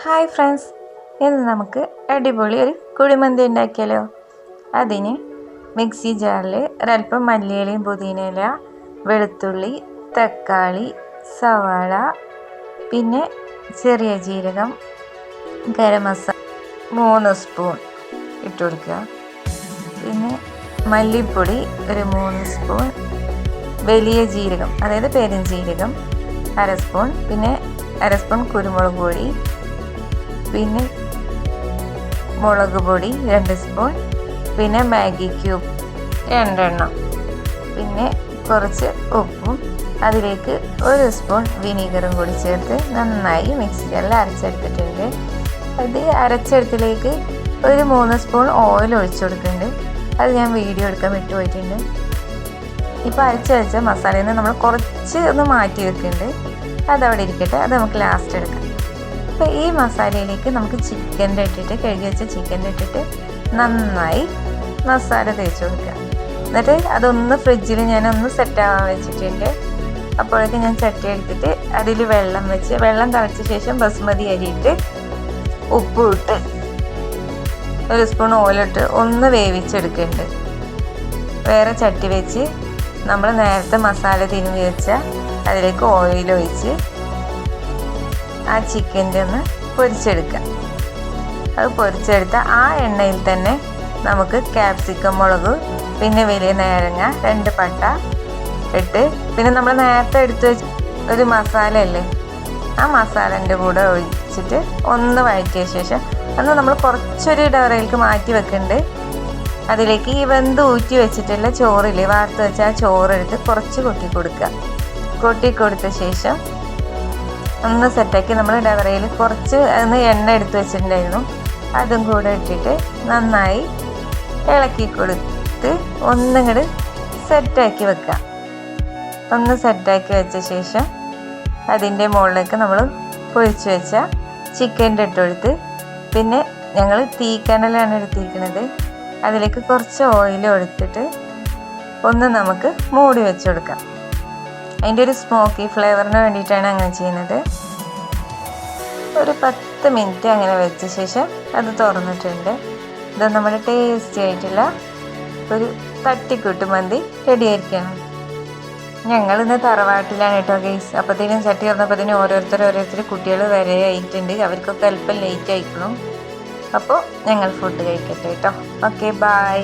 Hi friends, ഇന്ന് നമുക്ക് അടിപൊളി ഒരു കുഴിമന്തി ഉണ്ടാക്കിയാലോ. അതിന് മിക്സി ജാറിൽ ഒരല്പം മല്ലിയിലയും പുതിനയില, വെളുത്തുള്ളി, തക്കാളി, സവാള, പിന്നെ ചെറിയ ജീരകം, ഗരം മസാല 3 സ്പൂൺ ഇട്ട് കൊടുക്കുക. പിന്നെ മല്ലിപ്പൊടി ഒരു 3 സ്പൂൺ, വലിയ ജീരകം അതായത് പെരുംജീരകം 1/2 സ്പൂൺ, പിന്നെ 1/2 സ്പൂൺ കുരുമുളക് പൊടി, പിന്നെ മുളക് പൊടി 2 സ്പൂൺ, പിന്നെ മാഗി ക്യൂബ് 2 എണ്ണം, പിന്നെ കുറച്ച് ഉപ്പും അതിലേക്ക് 1 സ്പൂൺ വിനീഗറും കൂടി ചേർത്ത് നന്നായി മിക്സിയിൽ അരച്ചെടുത്തിട്ടുണ്ട്. അത് അരച്ചെടുത്തിലേക്ക് ഒരു 3 സ്പൂൺ ഓയിൽ ഒഴിച്ചു കൊടുക്കുന്നുണ്ട്. അത് ഞാൻ വീഡിയോ എടുക്കാൻ വിട്ടുപോയിട്ടുണ്ട്. ഇപ്പോൾ അരച്ച് വെച്ച മസാലയിൽ നിന്ന് നമ്മൾ കുറച്ച് ഒന്ന് മാറ്റി വെക്കുന്നുണ്ട്. അതവിടെ ഇരിക്കട്ടെ, അത് നമുക്ക് ലാസ്റ്റ് എടുക്കാം. അപ്പോൾ ഈ മസാലയിലേക്ക് നമുക്ക് ചിക്കൻ്റെ ഇട്ടിട്ട് കഴുകി വെച്ച ചിക്കൻ്റെ ഇട്ടിട്ട് നന്നായി മസാല തേച്ച് കൊടുക്കുക. എന്നിട്ട് അതൊന്ന് ഫ്രിഡ്ജിൽ ഞാനൊന്ന് സെറ്റാകാൻ വെച്ചിട്ടുണ്ട്. അപ്പോഴേക്ക് ഞാൻ ചട്ടി എടുത്തിട്ട് അതിൽ വെള്ളം വെച്ച്, വെള്ളം തിളച്ച ശേഷം ബസുമതി അരിയിട്ട് ഉപ്പ് ഇട്ട് 1 സ്പൂൺ ഓയിലിട്ട് ഒന്ന് വേവിച്ചെടുക്കുന്നുണ്ട്. വേറെ ചട്ടി വെച്ച് നമ്മൾ നേരത്തെ മസാല തിരുമ്മി വെച്ച അതിലേക്ക് ഓയിൽ ഒഴിച്ച് ആ ചിക്കൻ്റെ ഒന്ന് പൊരിച്ചെടുക്കുക. അത് പൊരിച്ചെടുത്ത ആ എണ്ണയിൽ തന്നെ നമുക്ക് ക്യാപ്സിക്കം, മുളക്, പിന്നെ വലിയ നാരങ്ങ, 2 പട്ട ഇട്ട്, പിന്നെ നമ്മൾ നേരത്തെ എടുത്ത് വെച്ച് ഒരു മസാല അല്ലേ, ആ മസാലേൻ്റെ കൂടെ ഒഴിച്ചിട്ട് ഒന്ന് വഴറ്റിയ ശേഷം അന്ന് നമ്മൾ കുറച്ചൊരു ഡവറയിലേക്ക് മാറ്റി വെക്കുന്നുണ്ട്. അതിലേക്ക് ഈ വെന്ത് ഊറ്റി വെച്ചിട്ടുള്ള ചോറില്ലേ, വാർത്ത് വെച്ച ആ ചോറെടുത്ത് കുറച്ച് കൊട്ടി കൊടുക്കുക. കൊട്ടി കൊടുത്ത ശേഷം ഒന്ന് സെറ്റാക്കി നമ്മൾ ഡവറയിൽ കുറച്ച് ഒന്ന് എണ്ണ എടുത്ത് വെച്ചിട്ടുണ്ടായിരുന്നു, അതും കൂടെ ഇട്ടിട്ട് നന്നായി ഇളക്കി കൊടുത്ത് ഒന്നിങ്ങോട്ട് സെറ്റാക്കി വെക്കുക. ഒന്ന് സെറ്റാക്കി വെച്ച ശേഷം അതിൻ്റെ മുകളിലേക്ക് നമ്മൾ പൊരിച്ച് വെച്ച ചിക്കൻ്റെ ഇട്ടെടുത്ത്, പിന്നെ ഞങ്ങൾ തീക്കനലാണ് എടുത്തിരിക്കുന്നത്, അതിലേക്ക് കുറച്ച് ഓയിൽ എടുത്തിട്ട് ഒന്ന് നമുക്ക് മൂടി വെച്ച് കൊടുക്കാം. അതിൻ്റെ ഒരു സ്മോക്കി ഫ്ലേവറിന് വേണ്ടിയിട്ടാണ് അങ്ങനെ ചെയ്യുന്നത്. ഒരു 10 മിനിറ്റ് അങ്ങനെ വെച്ച ശേഷം അത് തുറന്നിട്ടുണ്ട്. ഇത് നമ്മുടെ ടേസ്റ്റി ആയിട്ടുള്ള ഒരു തട്ടിക്കൂട്ട് മന്തി റെഡി ആയിരിക്കണം. ഞങ്ങളിന്ന് തറവാട്ടിലാണ് കേട്ടോ ഗൈസ്. അപ്പോഴത്തേനും ചട്ടി തുറന്നപ്പോഴത്തേനും ഓരോരുത്തർ കുട്ടികൾ വരെ ആയിട്ടുണ്ട്. അവർക്കൊക്കെ അല്പം ലേറ്റ് ആയിക്കണം. അപ്പോൾ ഞങ്ങൾ ഫുഡ് കഴിക്കട്ടെ കേട്ടോ. Okay, bye.